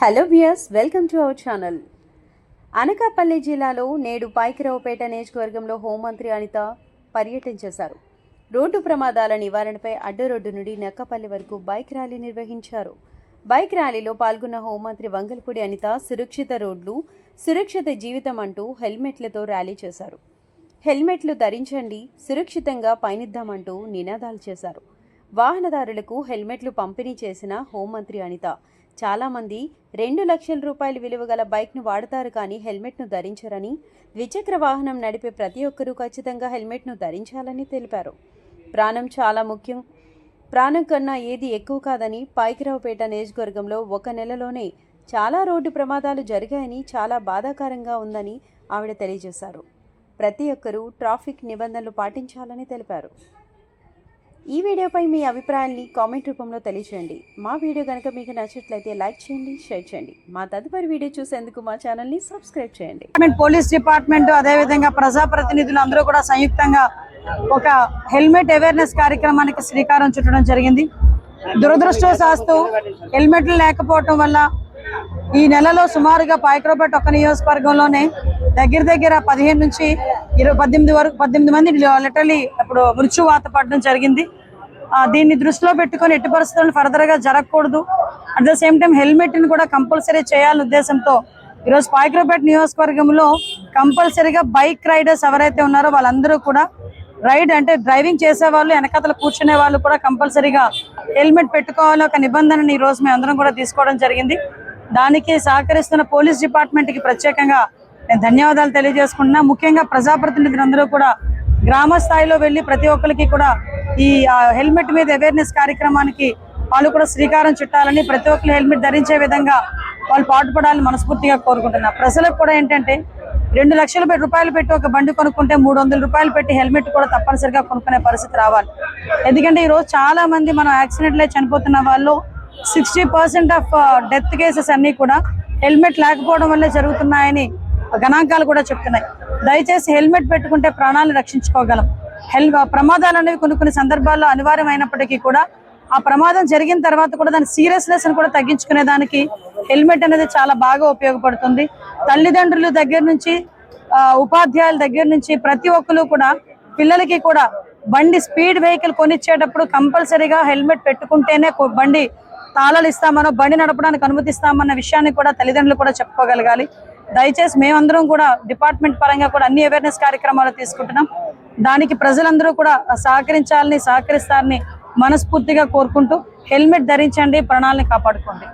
Hello viewers, welcome to our channel. Anakapalli జిల్లాలో నేడు పాయకరావుపేట నియోజకవర్గంలో హోంమంత్రి అనిత పర్యటించారు. రోడ్డు ప్రమాదాల నివారణపై అడ్డు రోడ్డు నుండి నక్కపల్లి వరకు బైక్ ర్యాలీ నిర్వహించారు. బైక్ ర్యాలీలో పాల్గొన్న హోంమంత్రి వంగలపూడి అనిత సురక్షిత రోడ్లు, సురక్షిత జీవితం అంటూ హెల్మెట్లతో ర్యాలీ చేశారు. హెల్మెట్లు ధరించండి, సురక్షితంగా పయనిద్దామంటూ నినాదాలు చేశారు. వాహనదారులకు హెల్మెట్లు పంపిణీ చేసిన హోంమంత్రి అనిత చాలామంది 2 లక్షల రూపాయల విలువ గల బైక్ను వాడతారు, కానీ హెల్మెట్ను ధరించరని, ద్విచక్ర వాహనం నడిపే ప్రతి ఒక్కరూ ఖచ్చితంగా హెల్మెట్ను ధరించాలని తెలిపారు. ప్రాణం చాలా ముఖ్యం, ప్రాణం కన్నా ఏది ఎక్కువ కాదని, పాయకరావుపేట నియోజకవర్గంలో ఒక నెలలోనే చాలా రోడ్డు ప్రమాదాలు జరిగాయని, చాలా బాధాకరంగా ఉందని ఆవిడ తెలియజేశారు. ప్రతి ఒక్కరూ ట్రాఫిక్ నిబంధనలు పాటించాలని తెలిపారు. ఈ వీడియోపై మీ అభిప్రాయాన్ని కామెంట్ రూపంలో తెలియజేయండి. మా వీడియో కనుక మీకు నచ్చినట్లయితే లైక్ చేయండి, షేర్ చేయండి. మా తదుపరి వీడియో చూసేందుకు మా ఛానల్ని సబ్స్క్రైబ్ చేయండి. పోలీస్ డిపార్ట్మెంట్ అదేవిధంగా ప్రజాప్రతినిధులు అందరూ కూడా సంయుక్తంగా ఒక హెల్మెట్ అవేర్నెస్ కార్యక్రమానికి శ్రీకారం చుట్టడం జరిగింది. దురదృష్టవశాత్తు హెల్మెట్లు లేకపోవటం వల్ల ఈ నెలలో సుమారుగా పాయకరావుపేట ఒక్క నియోజకవర్గంలోనే దగ్గర 15 నుంచి 18 మంది లిటరలీ ఇప్పుడు మృత్యువాత పడడం జరిగింది. దీన్ని దృష్టిలో పెట్టుకొని ఎట్టి పరిస్థితులను ఫర్దర్ గా జరగకూడదు, at the same time helmet ని కూడా కంపల్సరీ చేయాలనే ఉద్దేశంతో ఈరోజు పాయకరావుపేట నియోజకవర్గంలో కంపల్సరీగా బైక్ రైడర్స్ ఎవరైతే ఉన్నారో వాళ్ళందరూ కూడా డ్రైవింగ్ చేసే వాళ్ళు, వెనకాతల కూర్చునే వాళ్ళు కూడా కంపల్సరీగా హెల్మెట్ పెట్టుకోవాలి ఒక నిబంధనని ఈ రోజు మేము అందరం కూడా తీసుకోవడం జరిగింది. దానికి సహకరిస్తున్న పోలీస్ డిపార్ట్మెంట్ కి ప్రత్యేకంగా నేను ధన్యవాదాలు తెలియజేసుకుంటున్నా. ముఖ్యంగా ప్రజాప్రతినిధులందరూ కూడా గ్రామ స్థాయిలో వెళ్లి ప్రతి ఒక్కరికి కూడా ఈ హెల్మెట్ మీద అవేర్నెస్ కార్యక్రమానికి వాళ్ళు కూడా శ్రీకారం చుట్టాలని, ప్రతి ఒక్కరు హెల్మెట్ ధరించే విధంగా వాళ్ళు పాటుపడాలని మనస్ఫూర్తిగా కోరుకుంటున్నా. ప్రజలకు కూడా ఏంటంటే 2 లక్షల రూపాయలు పెట్టి ఒక బండి కొనుక్కుంటే 300 రూపాయలు పెట్టి హెల్మెట్ కూడా తప్పనిసరిగా కొనుక్కునే పరిస్థితి రావాలి. ఎందుకంటే ఈరోజు చాలా మంది మనం యాక్సిడెంట్లే చనిపోతున్న వాళ్ళు 60% ఆఫ్ డెత్ కేసెస్ అన్ని కూడా హెల్మెట్ లేకపోవడం వల్లే జరుగుతున్నాయని గణాంకాలు కూడా చెప్తున్నాయి. దయచేసి హెల్మెట్ పెట్టుకుంటే ప్రాణాలను రక్షించుకోగలం. ప్రమాదాలు అనేవి కొన్ని సందర్భాల్లో అనివార్యమైనప్పటికీ కూడా ఆ ప్రమాదం జరిగిన తర్వాత కూడా దాని సీరియస్నెస్ కూడా తగ్గించుకునే దానికి హెల్మెట్ అనేది చాలా బాగా ఉపయోగపడుతుంది. తల్లిదండ్రుల దగ్గర నుంచి ఉపాధ్యాయుల దగ్గర నుంచి ప్రతి ఒక్కరు కూడా పిల్లలకి కూడా బండి స్పీడ్ వెహికల్ కొనిచ్చేటప్పుడు కంపల్సరీగా హెల్మెట్ పెట్టుకుంటేనే బండి తాళాలు ఇస్తామనో బండి నడపడానికి అనుమతిస్తామన్న విషయాన్ని కూడా తల్లిదండ్రులు కూడా చెప్పుకోగలగాలి. దయచేసి మేమందరం కూడా డిపార్ట్మెంట్ పరంగా కూడా అన్ని అవేర్నెస్ కార్యక్రమాలు తీసుకుంటున్నాం. దానికి ప్రజలందరూ కూడా సహకరిస్తారని మనస్ఫూర్తిగా కోరుకుంటూ హెల్మెట్ ధరించండి, ప్రాణాలని కాపాడుకోండి.